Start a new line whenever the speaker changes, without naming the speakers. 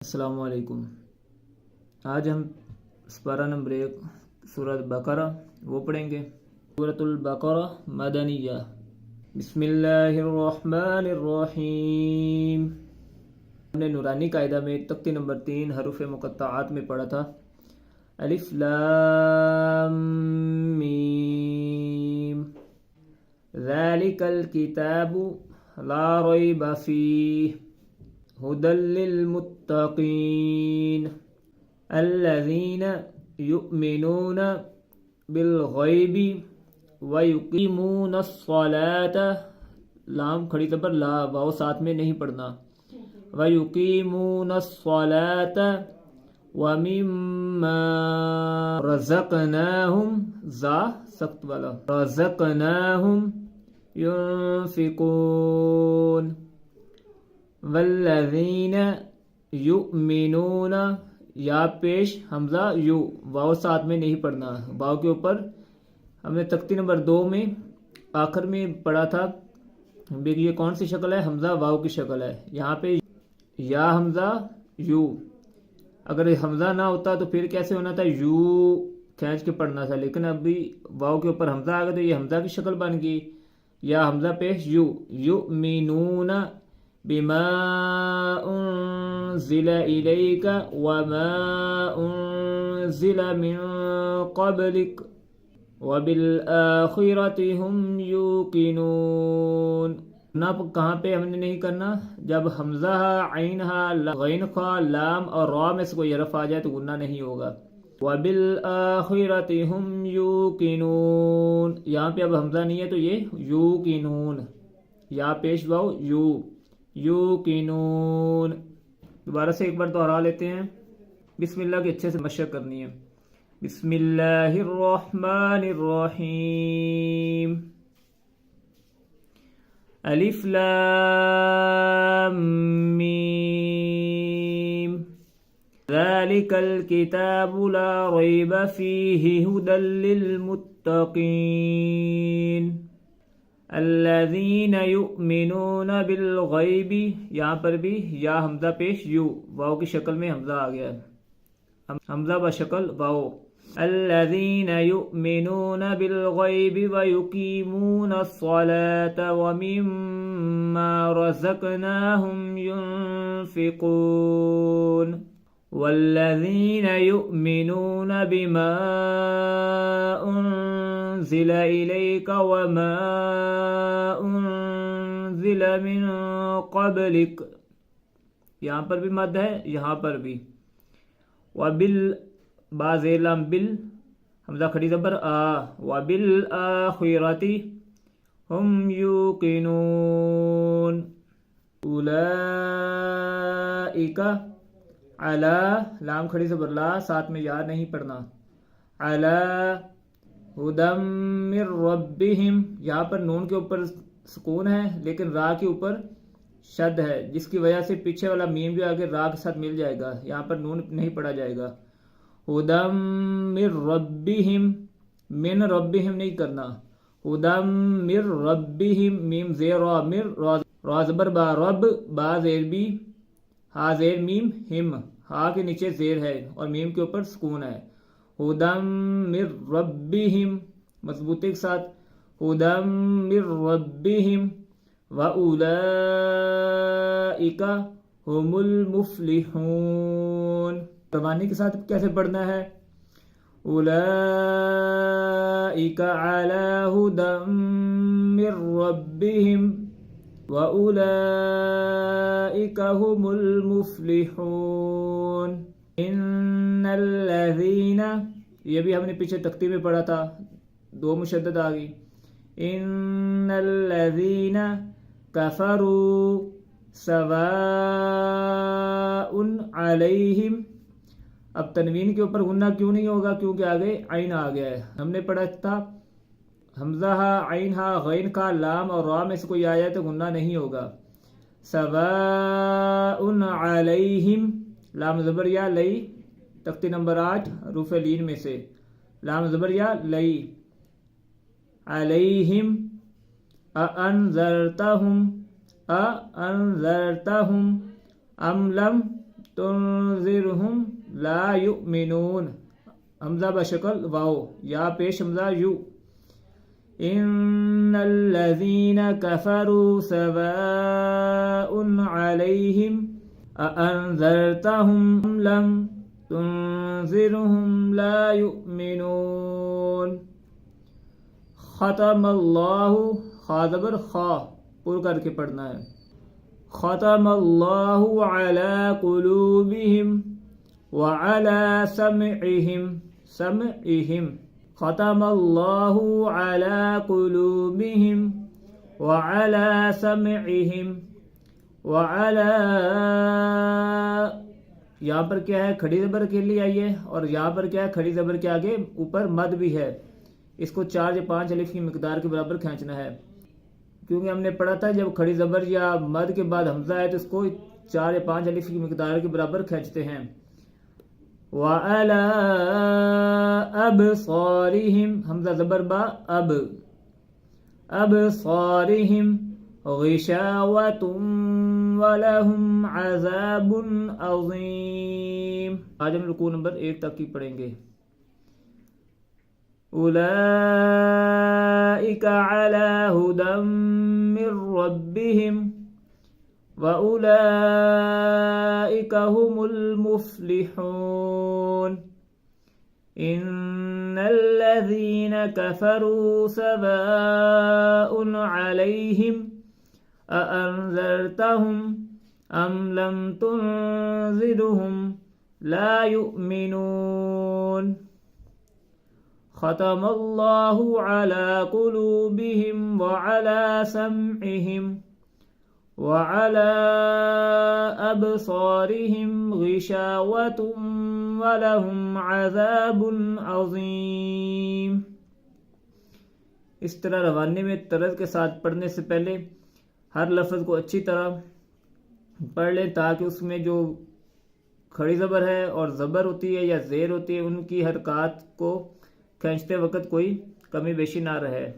السلام علیکم۔ آج ہم سپارہ نمبر 1 سورۃ بقرہ وہ پڑھیں گے۔ سورۃ البقرہ مدنیہ۔ بسم اللہ الرحمن الرحیم۔ ہم نے نورانی قاعدہ میں تختی نمبر 3 حروف مقطعات میں پڑھا تھا۔ الف لام میم ذالک الکتاب لا ریب فیہ هدى للمتقين الذين يؤمنون بالغيب ويقيمون الصلاة لام کھڑی زبر لا واو ساتھ میں نہیں پڑھنا۔ ويقيمون الصلاة ومما رزقناهم زا سخت والا رزقناهم ينفقون والذین یؤمنون یا پیش حمزہ یو واو ساتھ میں نہیں پڑھنا۔ واو کے اوپر ہم نے تختی نمبر 2 میں آخر میں پڑھا تھا۔ یہ کون سی شکل ہے؟ حمزہ واو کی شکل ہے۔ یہاں پہ یا حمزہ یو، اگر حمزہ نہ ہوتا تو پھر کیسے ہونا تھا؟ یو کھینچ کے پڑھنا تھا، لیکن ابھی واو کے اوپر حمزہ آ گیا تو یہ حمزہ کی شکل بن گئی۔ یا حمزہ پیش یو یؤمنون بما انزل الیک وما انزل من قبلک وبالآخرۃ هم یوقنون۔ نہ کہاں پہ ہم نے نہیں کرنا؟ جب حمزہ عین غین خا لام اور را میں سے کوئی حرف آ جائے تو گننا نہیں ہوگا۔ وبالآخرۃ هم یوقنون، یہاں پہ اب حمزہ نہیں ہے تو یہ یوقنون، یا پیش واو یو یوقنون۔ دوبارہ سے ایک بار دوہرا لیتے ہیں۔ بسم اللہ کی اچھے سے مشق کرنی ہے۔ بسم اللہ الرحمن الرحیم۔ الف لام میم ذالک الکتاب لا ریب فیہ ھدی للمتقین الذین یؤمنون بالغیب، یہاں پر بھی یا حمزہ پیش یو واو کی شکل میں حمزہ آ گیا ہے، حمزہ بشکل واو۔ الذین یؤمنون بالغیب ویقیمون الصلاة ومما رزقناهم ينفقون والذین یؤمنون بما انزل الیک وما انزل من قبلک، یہاں پر بھی مد ہے، یہاں پر بھی۔ وبال باز لام بل حمزہ کھڑی زبر آ وبالآخرۃ هم یوقنون اولئک علی لام کھڑی زبر لا ساتھ میں یا نہیں پڑھنا۔ علی ھدی من ربہم، یہاں پر نون کے اوپر سکون ہے لیکن را کے اوپر شد ہے، جس کی وجہ سے پیچھے والا میم جو آگے را کے ساتھ مل جائے گا، یہاں پر نون نہیں پڑھا جائے گا۔ ھدی من ربہم، من ربہم نہیں کرنا۔ ھدی من ربہم میم زیر را مر را زبر با رب با زیر بی ہا زیر میم ہم، ہا کے نیچے زیر ہے اور میم کے اوپر سکون ہے۔ ھدی من ربہم مضبوطی کے ساتھ، ھدی من ربہم وَأُولَئِکَ هُمُ الْمُفْلِحُونَ۔ روانی کے ساتھ کیسے پڑھنا ہے؟ اولئک علی ھدی من ربہم وَأُولَئِکَ هُمُ الْمُفْلِحُونَ۔ ان الذین، یہ بھی ہم نے پیچھے تختی میں پڑھا تھا، 2 مشدد آ گئی۔ ان الذین کفروا سواء علیہم، اب تنوین کے اوپر غنہ کیوں نہیں ہوگا؟ کیونکہ آگے عین آ گیا ہے۔ ہم نے پڑھا تھا حمزہ عین غین کا لام اور را میں سے کوئی آیا تو غنہ نہیں ہوگا۔ سواء علیہم لام زبر یا لئی تختی نمبر 8 حروف لین میں سے لام زبر یا لئی علیہم أأنذرتهم أم لم تنذرهم لا يؤمنون حمزہ بشکل واو یا پیش حمزہ یو ان الذين كفروا سواء عليهم أأنذرتهم لم تنذرهم لا يؤمنون ختم اللہ خا زبر خا پر کر کے پڑھنا ہے ختم اللہ علی قلوبہم وعلی سمعہم ختم اللہ علی قلوبہم وعلی سمعہم وعلی یہاں پر کیا ہے کھڑی زبر کے لیے آئیے اور یہاں پر کیا ہے کھڑی زبر کے آگے اوپر مد بھی ہے اس کو 4 یا 5 الف کی مقدار کے برابر کھینچنا ہے کیونکہ ہم نے پڑھا تھا جب کھڑی زبر یا مد کے بعد حمزہ ہے تو اس کو 4 یا 5 الف کی مقدار کے برابر کھینچتے ہیں وَعَلَىٰ أَبْصَارِهِمْ حمزہ زبر با أَبْصَارِهِمْ غِشَاوَةٌ وَلَهُمْ عَذَابٌ عَظِيمٌ آج ہم رکوع نمبر 1 تک کی پڑھیں گے أولئك على هدى من ربهم وأولئك هم المفلحون إن الذين كفروا سواء عليهم أأنذرتهم أم لم تنذرهم لا يؤمنون ختم اللہ علی قلوبہم وعلی سمعہم وعلی ابصارہم غشاوۃ ولہم عذاب عظیم اس طرح روانی میں طرز کے ساتھ پڑھنے سے پہلے ہر لفظ کو اچھی طرح پڑھ لیں تاکہ اس میں جو کھڑی زبر ہے اور زبر ہوتی ہے یا زیر ہوتی ہے ان کی حرکات کو کھینچتے وقت کوئی کمی بیشی نہ رہے